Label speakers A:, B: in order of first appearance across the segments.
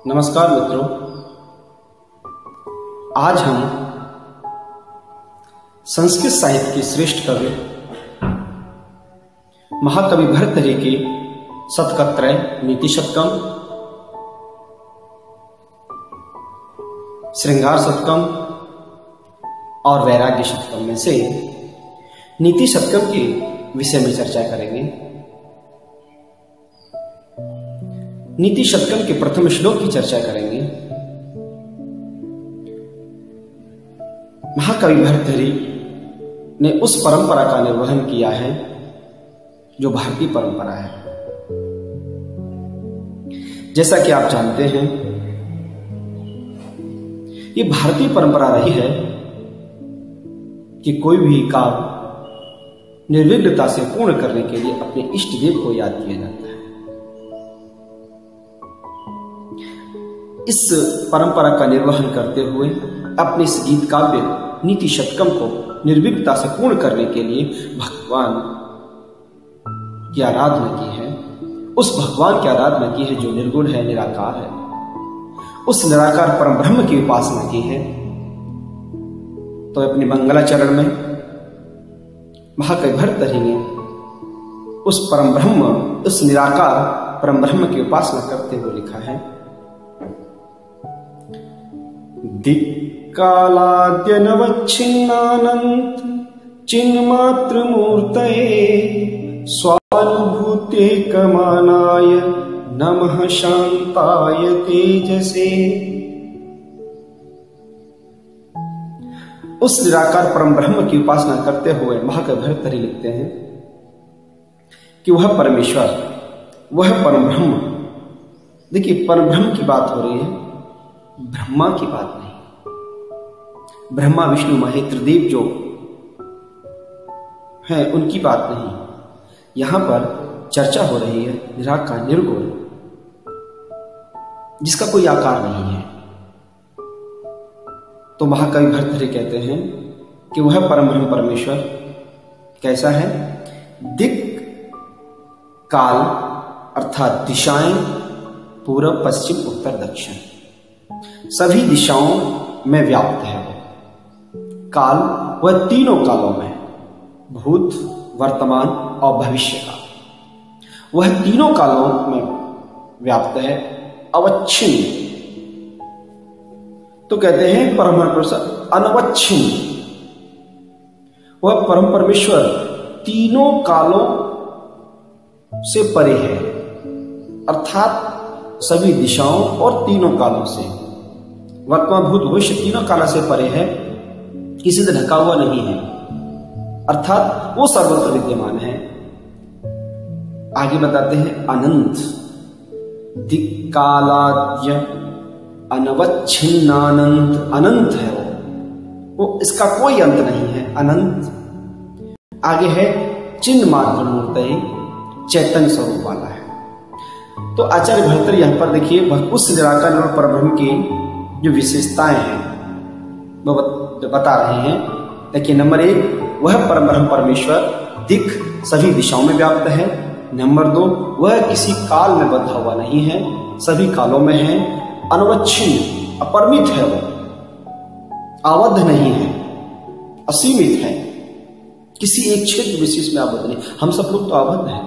A: नमस्कार मित्रों, आज हम संस्कृत साहित्य के श्रेष्ठ कवि महाकवि भर्तृहरि के शतकत्रय, नीति शतकम, श्रृंगार शतकम और वैराग्य शतकम में से नीति शतकम के विषय में चर्चा करेंगे। नीति शतकम के प्रथम श्लोक की चर्चा करेंगे। महाकवि भर्तृहरि ने उस परंपरा का निर्वहन किया है जो भारतीय परंपरा है। जैसा कि आप जानते हैं, ये भारतीय परंपरा रही है कि कोई भी काम निर्विघ्नता से पूर्ण करने के लिए अपने इष्ट देव को याद किया जाता है। इस परंपरा का निर्वहन करते हुए अपने इस गीत काव्य नीति शतकम को निर्विघ्नता से पूर्ण करने के लिए भगवान की आराधना की है। उस भगवान की आराधना की है जो निर्गुण है, निराकार है। उस निराकार परम ब्रह्म की उपासना की है। तो अपने मंगलाचरण में महाकवि भर्तृहरि ने उस परम ब्रह्म, उस निराकार परम ब्रह्म की उपासना करते हुए लिखा है। दिक्कालाद्यनवच्छिन्नानंत चिन्मात्र मूर्तये स्वानुभूतेकमानाय नमः शांताय तेजसे। उस निराकार परम ब्रह्म की उपासना करते हुए महाकवि भर्तृहरि लिखते हैं कि वह परमेश्वर, वह परम ब्रह्म। देखिए, परम ब्रह्म की बात हो रही है, ब्रह्मा की बात नहीं। ब्रह्मा विष्णु महेंद्र देव जो है उनकी बात नहीं। यहां पर चर्चा हो रही है निराकार, निर्गुण, जिसका कोई आकार नहीं है। तो महाकवि भर्तृहरि कहते हैं कि वह परम ब्रह्म परमेश्वर कैसा है? दिक काल अर्थात दिशाएं, पूर्व, पश्चिम, उत्तर, दक्षिण, सभी दिशाओं में व्याप्त है। काल, वह तीनों कालों में, भूत, वर्तमान और भविष्य का, वह तीनों कालों में व्याप्त है, अवच्छिन्न। तो कहते हैं परम परमेश्वर अनवच्छिन्न। वह परम परमेश्वर तीनों कालों से परे है, अर्थात सभी दिशाओं और तीनों कालों से, वर्तमान, भूत, भविष्य तीनों कालों से परे है, किसी से ढका हुआ नहीं है, अर्थात वो सर्वत्र विद्यमान है। आगे बताते हैं अनंत, दिक्कालाद्य अनवच्छिन्नानंत, अनंत है वो इसका कोई अंत नहीं है, अनंत। आगे है चिन्ह मात्र मूर्तये, चैतन्य स्वरूप वाला है। तो आचार्य भर्तृहरि यहां पर देखिए उस निराकार और परब्रह्म की जो विशेषताएं हैं वो बता रहे हैं। देखिए, नंबर 1, वह परम ब्रह्म परमेश्वर दिख सभी दिशाओं में व्याप्त है। नंबर 2, वह किसी काल में बंधा हुआ नहीं है, सभी कालों में है, अनवच्छिन्न, अपरिमित है, वो आबद्ध नहीं है, असीमित है, किसी एक क्षेत्र विशेष में आबद्ध नहीं। हम सब लोग तो आबद्ध हैं।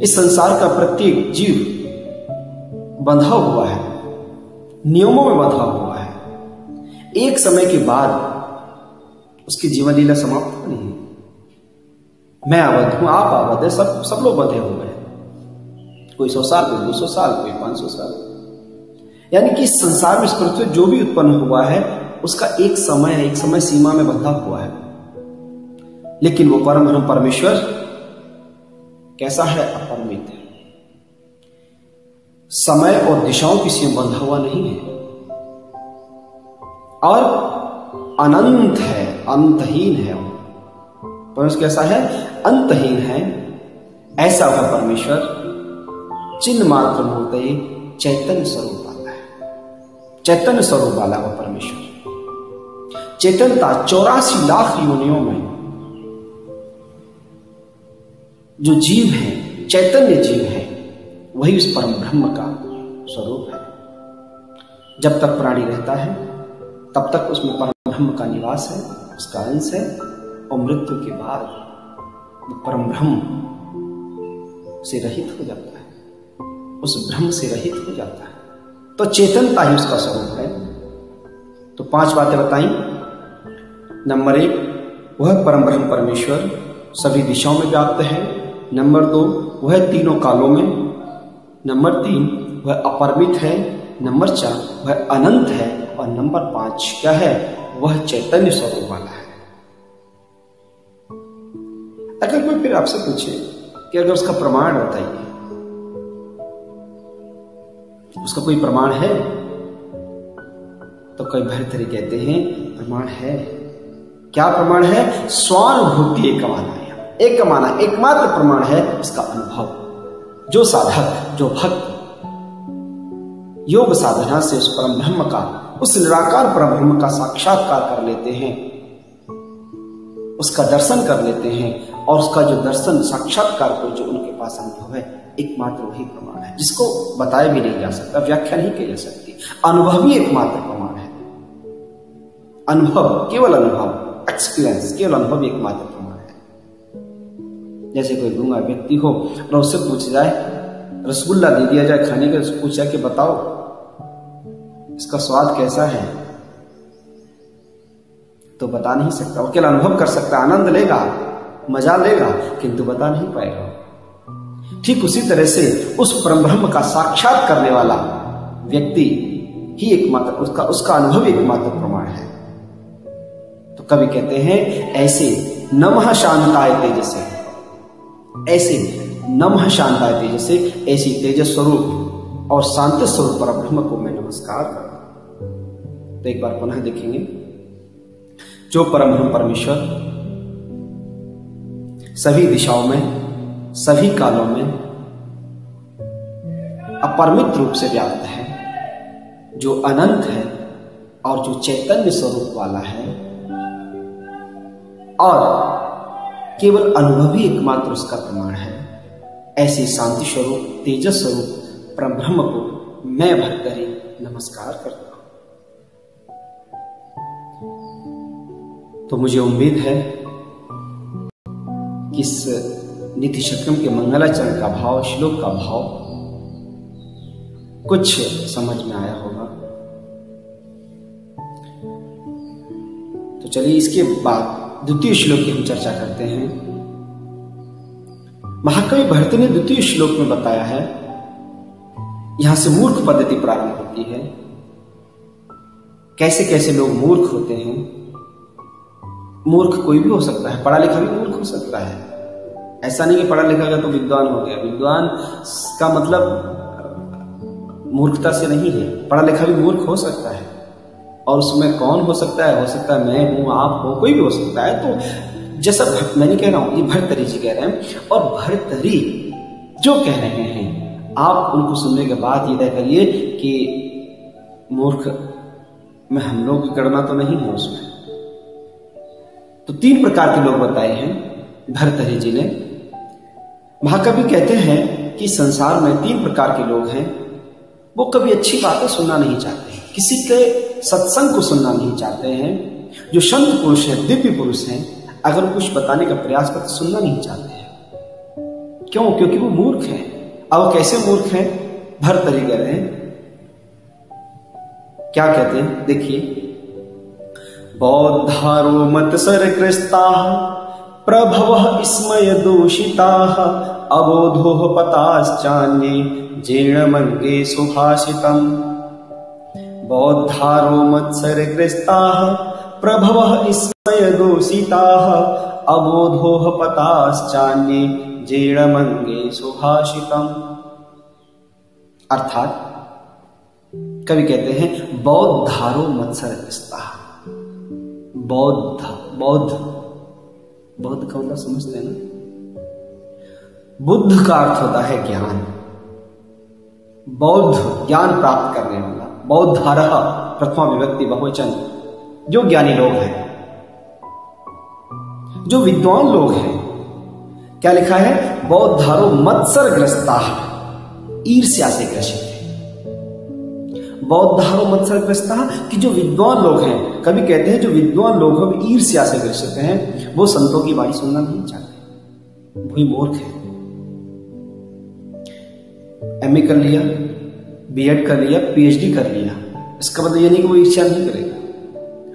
A: इस संसार का प्रत्येक जीव बंधा हुआ है, नियमों में बंधा हुआ है। एक समय के बाद उसकी जीवन लीला समाप्त होनी है। मैं आबद्ध हूं, आप आबद्ध है, सब लोग बंधे हुए हैं। कोई 100 साल, कोई 200 साल, कोई 500 साल। यानी कि इस संसार में, इस पृथ्वी जो भी उत्पन्न हुआ है उसका एक समय है, एक समय सीमा में बंधा हुआ है। लेकिन वो परम ब्रह्म परमेश्वर कैसा है? अपरिमित है। समय और दिशाओं किसी में बंधा हुआ नहीं है और अनंत है, अंतहीन है। परमेश्वर कैसा है? अंतहीन है। ऐसा वह परमेश्वर चिन्ह मात्र मूर्तये, चैतन्य स्वरूप वाला है। चैतन्य स्वरूप वाला वह परमेश्वर चैतन्यता 84 लाख योनियों में जो जीव है, चैतन्य जीव है, वही उस परम ब्रह्म का स्वरूप है। जब तक प्राणी रहता है तब तक उसमें परम ब्रह्म का निवास है, उसका अंश है, और मृत्यु के बाद वो परम ब्रह्म से रहित हो जाता है, उस ब्रह्म से रहित हो जाता है। तो चेतनता ही उसका स्वरूप है। तो 5 बातें बताई। नंबर 1, वह परम ब्रह्म परमेश्वर सभी दिशाओं में व्याप्त है। नंबर 2, वह तीनों कालों में। नंबर 3, वह अपरिमित है। नंबर 4, वह अनंत है। और नंबर 5 क्या है? वह चैतन्य स्वरूप वाला है। अगर कोई फिर आपसे पूछे कि अगर उसका प्रमाण बताइए, उसका कोई प्रमाण है? तो कई भर्तृहरि कहते हैं प्रमाण है। क्या प्रमाण है? स्वानुभूति एकमात्र प्रमाण है उसका अनुभव। जो साधक, जो भक्त योग साधना से उस परम ब्रह्म का, उस निराकार परम ब्रह्म का साक्षात्कार कर लेते हैं, उसका दर्शन कर लेते हैं, और उसका जो दर्शन साक्षात्कार को जो उनके पास अनुभव है, एकमात्र वही प्रमाण है, जिसको बताया भी नहीं जा सकता, व्याख्या नहीं की जा सकती। अनुभव ही एकमात्र प्रमाण है। अनुभव, केवल अनुभव, एक्सपीरियंस, केवल अनुभव एकमात्र प्रमाण है। जैसे कोई गूंगा व्यक्ति हो और उससे पूछ जाए, रसगुल्ला दे दिया जाए खाने के, उससे पूछा कि बताओ इसका स्वाद कैसा है, तो बता नहीं सकता। वो केवल अनुभव कर सकता, आनंद लेगा, मजा लेगा, किंतु बता नहीं पाएगा। ठीक उसी तरह से उस परम ब्रह्म का साक्षात करने वाला व्यक्ति ही एकमात्र, उसका अनुभव एकमात्र प्रमाण है। तो कवि कहते हैं ऐसे नमः शांताय तेजसे, ऐसे नमः शांताय तेजसे, ऐसी तेजस स्वरूप और शांति स्वरूप परम ब्रह्म को मैं नमस्कार करता हूं। तो एक बार पुनः देखेंगे, जो परम ब्रह्म परमेश्वर सभी दिशाओं में, सभी कालों में अपरिमित रूप से व्याप्त है, जो अनंत है और जो चैतन्य स्वरूप वाला है, और केवल अनुभवी एकमात्र उसका प्रमाण है, ऐसे शांति स्वरूप, तेजस स्वरूप परम ब्रह्म को मैं भर्तृहरि नमस्कार करता हूं। तो मुझे उम्मीद है कि इस नीति शतकम के मंगलाचरण का भाव, श्लोक का भाव कुछ समझ में आया होगा। तो चलिए इसके बाद द्वितीय श्लोक की हम चर्चा करते हैं। महाकवि भर्तृहरि ने द्वितीय श्लोक में बताया है, यहां से मूर्ख पद्धति प्रारंभ होती है। कैसे कैसे लोग मूर्ख होते हैं। मूर्ख कोई भी हो सकता है, पढ़ा लिखा भी मूर्ख हो सकता है। ऐसा नहीं कि पढ़ा लिखा गया तो विद्वान हो गया। विद्वान का मतलब मूर्खता से नहीं है, पढ़ा लिखा भी मूर्ख हो सकता है। और उसमें कौन हो सकता है? हो सकता है मैं हूं, आप हो, कोई भी हो सकता है। तो जैसा मैं नहीं कह रहा हूं, ये भर्तृहरि जी कह रहे हैं, और भर्तृहरि जो कह रहे हैं आप उनको सुनने के बाद ये तय करिए कि मूर्ख में हम लोग की गणना तो नहीं है उसमें। तो 3 प्रकार के लोग बताए हैं भर्तृहरि जी ने। महाकवि कहते हैं कि संसार में 3 प्रकार के लोग हैं। वो कभी अच्छी बातें सुनना नहीं चाहते, किसी के सत्संग को सुनना नहीं चाहते हैं। जो संत पुरुष है, दिव्य पुरुष हैं, अगर वो कुछ बताने का प्रयास करते सुनना नहीं चाहते हैं। क्यों? क्योंकि वो मूर्ख हैं। अब कैसे मूर्ख हैं? भर्तृहरि कह रहे हैं, क्या कहते हैं देखिए, बौद्धारो मत्सरग्रस्ता प्रभवः स्मय दोषिताः अबोधोः पताश्चान्ये जीर्णमङ्गे सुभाषितम्। बौद्धारो मत्सरग्रस्ताः प्रभवः स्मय दोषिताः अबोधोः पताश्चान्ये जीर्णमङ्गे सुभाषितम्। अर्थात कवि कहते हैं बौद्धारो मत्सरग्रस्ताः। बौद्ध का मतलब समझते हैं ना? बुद्ध का अर्थ होता है ज्ञान। बौद्ध ज्ञान प्राप्त करने वाला। बौद्धारः प्रथमा विभक्ति बहुवचन, जो ज्ञानी लोग हैं, जो विद्वान लोग हैं। क्या लिखा है? बौद्धारो मत्सरग्रस्ताः, ईर्ष्या से ग्रसित है। बौद्ध मत्सरग्रस्तः कि जो विद्वान लोग हैं, कभी कहते हैं जो विद्वान लोग हैं ईर्ष्या से ग्रसित हैं, वो संतों की वाणी सुनना नहीं चाहते, वही मूर्ख है। एमए कर लिया, बीएड कर लिया, पीएचडी कर लिया, इसका मतलब ये नहीं कि वो ईर्ष्या नहीं करेगा।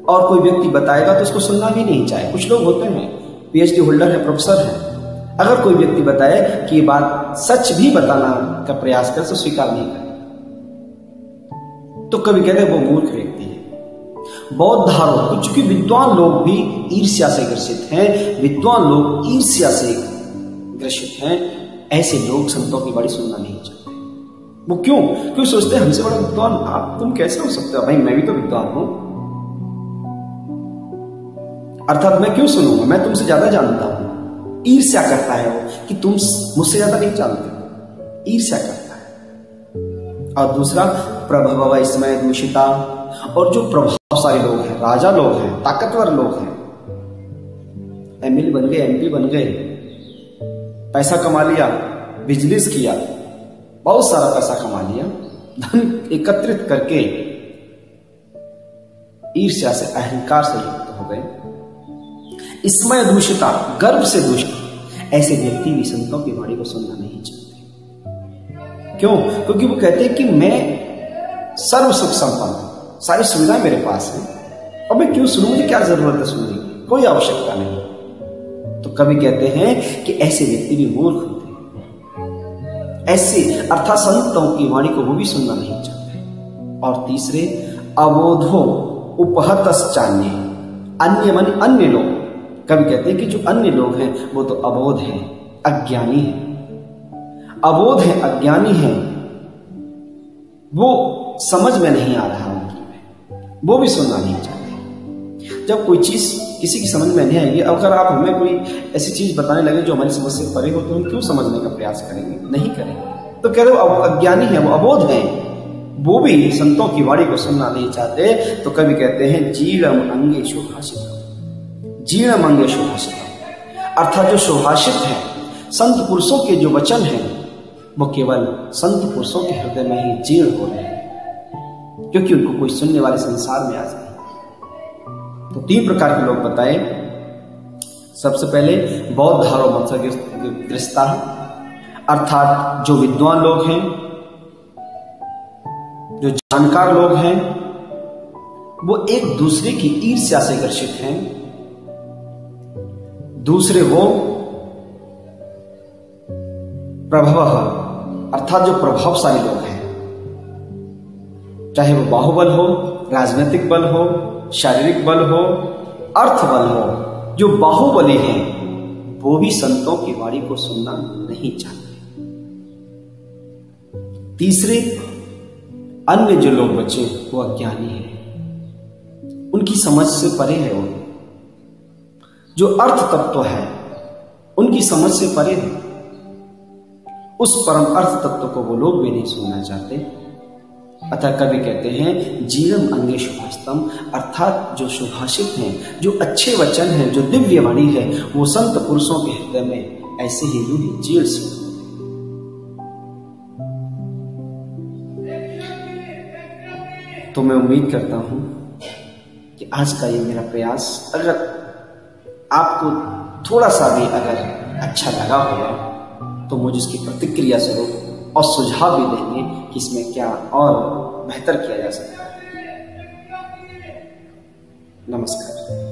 A: और कोई व्यक्ति बताएगा तो उसको सुनना भी नहीं चाहे। कुछ लोग होते हैं पीएचडी होल्डर है, प्रोफेसर है, अगर कोई व्यक्ति बताए कि ये बात सच भी बताना का प्रयास करे तो स्वीकार नहीं करे, तो कभी कहते हैं वो मूर्ख व्यक्ति है। बौद्ध धारो, चूंकि विद्वान लोग भी ईर्ष्या से ग्रसित हैं, विद्वान लोग ईर्ष्या से ग्रसित हैं, ऐसे लोग संतों की वाणी सुनना नहीं चाहते। वो क्यों? क्यों सोचते हैं हमसे बड़ा विद्वान आप, तुम कैसे हो सकते हो? भाई मैं भी तो विद्वान हूं, अर्थात मैं क्यों सुनूंगा, मैं तुमसे ज्यादा जानता हूं। ईर्ष्या करता है वो कि तुम मुझसे ज्यादा नहीं जानते, ईर्ष्या करता है। और दूसरा प्रभव इसमय दूषिता, और जो प्रभावशाली लोग हैं, राजा लोग हैं, ताकतवर लोग हैं, एमएलए बन गए, एमपी बन गए, पैसा कमा लिया, बिजनेस किया, बहुत सारा पैसा कमा लिया, धन एकत्रित करके ईर्ष्या से, अहंकार से युक्त हो गए, इसमय दूषिता, गर्व से दूषित, ऐसे व्यक्ति भी संतों की वाणी को सुनना नहीं चाहते। क्यों? क्योंकि वो कहते हैं कि मैं सर्व सुख संपन्न, सारी सुविधाएं मेरे पास हैं, और मैं क्यों सुनूं, मुझे क्या जरूरत है सुनने की, कोई आवश्यकता नहीं। तो कभी कहते हैं कि ऐसे व्यक्ति भी मूर्ख होते हैं, ऐसे अर्थात संतों की वाणी को वो भी सुनना नहीं चाहते। और तीसरे अबोधो उपहतश्चान्य, अन्य मन अन्य लोग, कभी कहते हैं कि जो अन्य लोग हैं वो तो अबोध हैं, अज्ञानी हैं, अबोध है, अज्ञानी हैं, वो समझ में नहीं आ रहा उनकी में, वो भी सुनना नहीं चाहते। जब कोई चीज किसी की समझ में नहीं आएगी, अगर आप हमें कोई ऐसी चीज बताने लगे जो हमारी समझ से परे हो, तो हम क्यों समझने का प्रयास करेंगे? नहीं करेंगे। तो कह रहे हो अज्ञानी है, वो अबोध है, वो भी संतों की वाणी को सुनना नहीं चाहते। तो कभी कहते हैं जीर्णम अंगेषु भाषितम्, जीर्ण मंगे सुभाषित, अर्थात जो सुभाषित है, संत पुरुषों के जो वचन हैं, वो केवल संत पुरुषों के हृदय में ही जीर्ण हो रहे हैं, क्योंकि उनको कोई सुनने वाले संसार में आ जाए। तो 3 प्रकार के लोग बताए। सबसे पहले बौद्ध धारो मत्सरग्रस्ता, अर्थात जो विद्वान लोग हैं, जो जानकार लोग हैं, वो एक दूसरे की ईर्ष्या से ग्रसित हैं। दूसरे वो प्रभव, अर्थात जो प्रभावशाली लोग हैं, चाहे वो बाहुबल हो, राजनीतिक बल हो, शारीरिक बल हो, अर्थ बल हो, जो बाहुबली हैं वो भी संतों की वाणी को सुनना नहीं चाहते। तीसरे अन्य जो लोग बचे वो अज्ञानी हैं, उनकी समझ से परे है, वो जो अर्थ तत्व है उनकी समझ से परे है, उस परम अर्थ तत्व को वो लोग भी नहीं सुनना चाहते। अतः कवि कहते हैं जीर्णम अंगे सुभाषितम्, अर्थात जो सुभाषित हैं, जो अच्छे वचन हैं, जो दिव्य वाणी है, वो संत पुरुषों के हृदय में ऐसे ही यूं ही जीर्ण से। तो मैं उम्मीद करता हूं कि आज का ये मेरा प्रयास अगर आपको थोड़ा सा भी अगर अच्छा लगा होगा तो मुझे इसकी प्रतिक्रिया स्वरूप और सुझाव भी देंगे कि इसमें क्या और बेहतर किया जा सकता है। नमस्कार।